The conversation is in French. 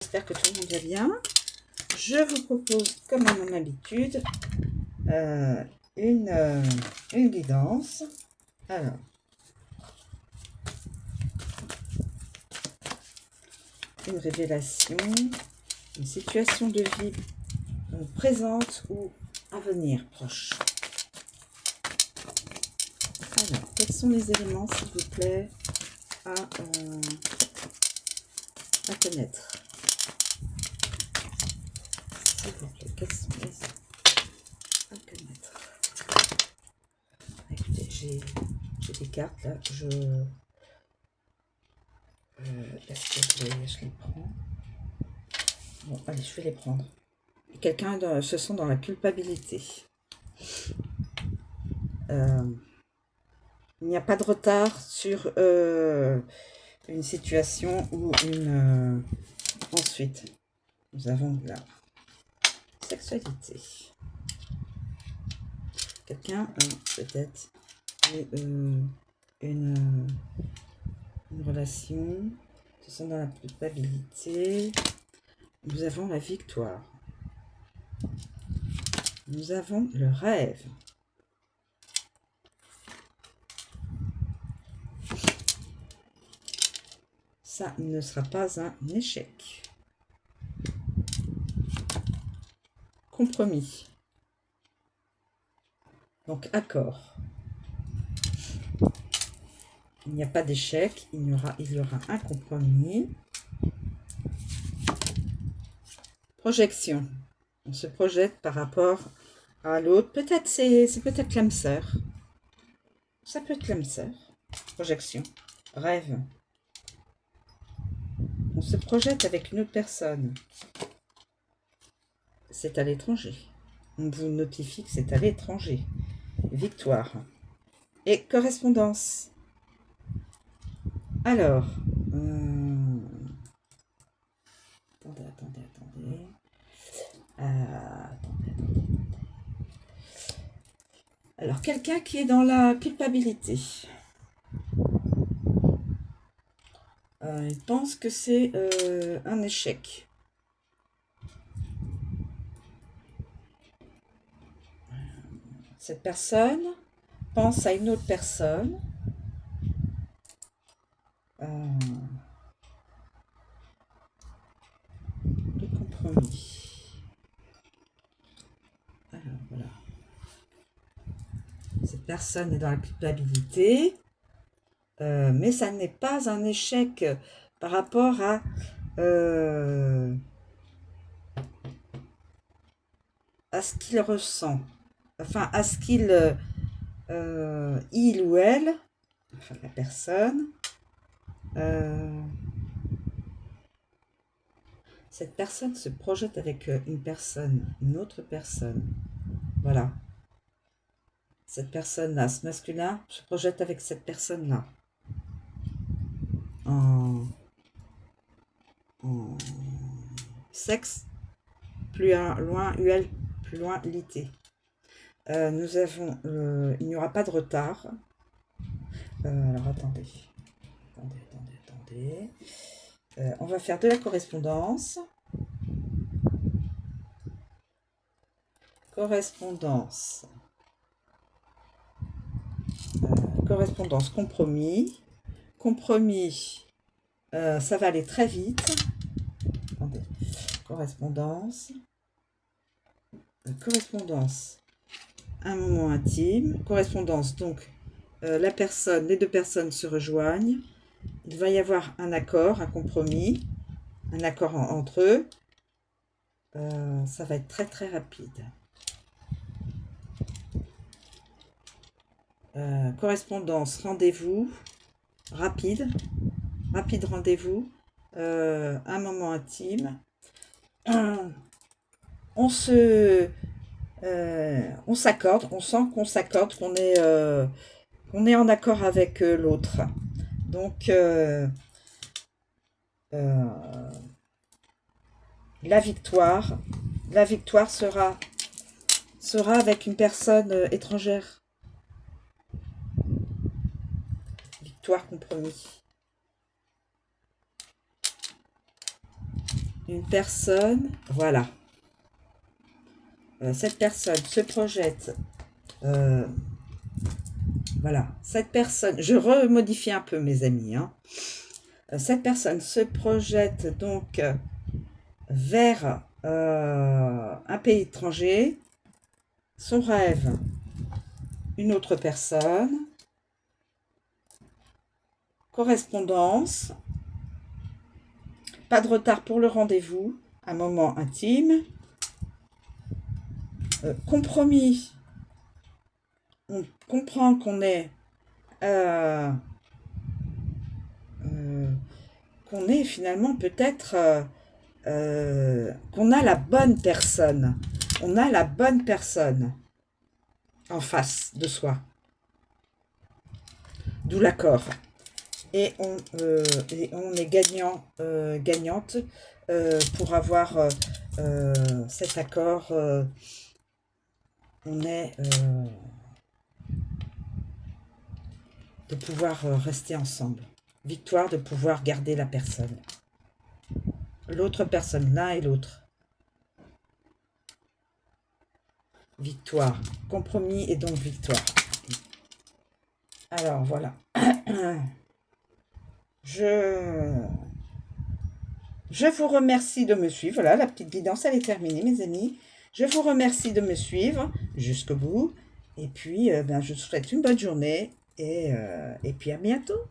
J'espère que tout le monde va bien. Je vous propose, comme à mon habitude, une guidance. Alors, une révélation, une situation de vie présente ou à venir proche. Alors, quels sont les éléments, s'il vous plaît, à connaître? S'il vous plaît, quels sont les éléments à connaître? Écoutez, j'ai des cartes là, est-ce que je les prends? Bon, allez, je vais les prendre. Quelqu'un se sent dans la culpabilité. Il n'y a pas de retard sur une situation ou une... Ensuite, nous avons la sexualité. Quelqu'un peut-être une relation, se sent dans la culpabilité. Nous avons la victoire. Nous avons le rêve. Ça ne sera pas un échec. Compromis. Donc, accord. Il n'y a pas d'échec, il y aura un compromis. Projection. On se projette par rapport à l'autre. Peut-être c'est peut-être l'âme sœur. Ça peut être l'âme sœur. Projection. Rêve. On se projette avec une autre personne. C'est à l'étranger. On vous notifie que c'est à l'étranger. Victoire. Et correspondance. Alors, attendez. Alors, quelqu'un qui est dans la culpabilité. Il pense que c'est un échec. Cette personne pense à une autre personne. Le compromis. Alors, voilà. Cette personne est dans la culpabilité. Mais ça n'est pas un échec par rapport à ce qu'il ressent, enfin à ce qu'il il ou elle, enfin la personne, cette personne se projette avec une autre personne, voilà. Cette personne-là, ce masculin, se projette avec cette personne-là. En sexe, plus loin, UL, plus loin, l'ité. Nous avons, il n'y aura pas de retard. Alors, attendez. On va faire de la correspondance. Correspondance, compromis. Compromis, ça va aller très vite. Attendez. Correspondance, un moment intime. Correspondance, donc les deux personnes se rejoignent. Il va y avoir un accord, un compromis, un accord entre eux. Ça va être très très rapide. Correspondance, rendez-vous, rapide rendez-vous, un moment intime. On s'accorde, on sent qu'on s'accorde, qu'on est en accord avec l'autre. Donc, la victoire sera avec une personne étrangère. Victoire, compromis. une personne, voilà. Cette personne se projette, voilà, cette personne, je remodifie un peu mes amis, hein. Cette personne se projette donc vers un pays étranger, son rêve, une autre personne, correspondance, pas de retard pour le rendez-vous, un moment intime, compromis, on comprend qu'on est finalement peut-être qu'on a la bonne personne. On a la bonne personne en face de soi. D'où l'accord. Et on est gagnant, gagnante pour avoir cet accord. On est de pouvoir rester ensemble. Victoire de pouvoir garder la personne. L'autre personne, l'un et l'autre. Victoire. Compromis et donc victoire. Alors, voilà. Je vous remercie de me suivre. Voilà, la petite guidance, elle est terminée, mes amis. Je vous remercie de me suivre jusqu'au bout. Et puis, je vous souhaite une bonne journée. Et puis, à bientôt.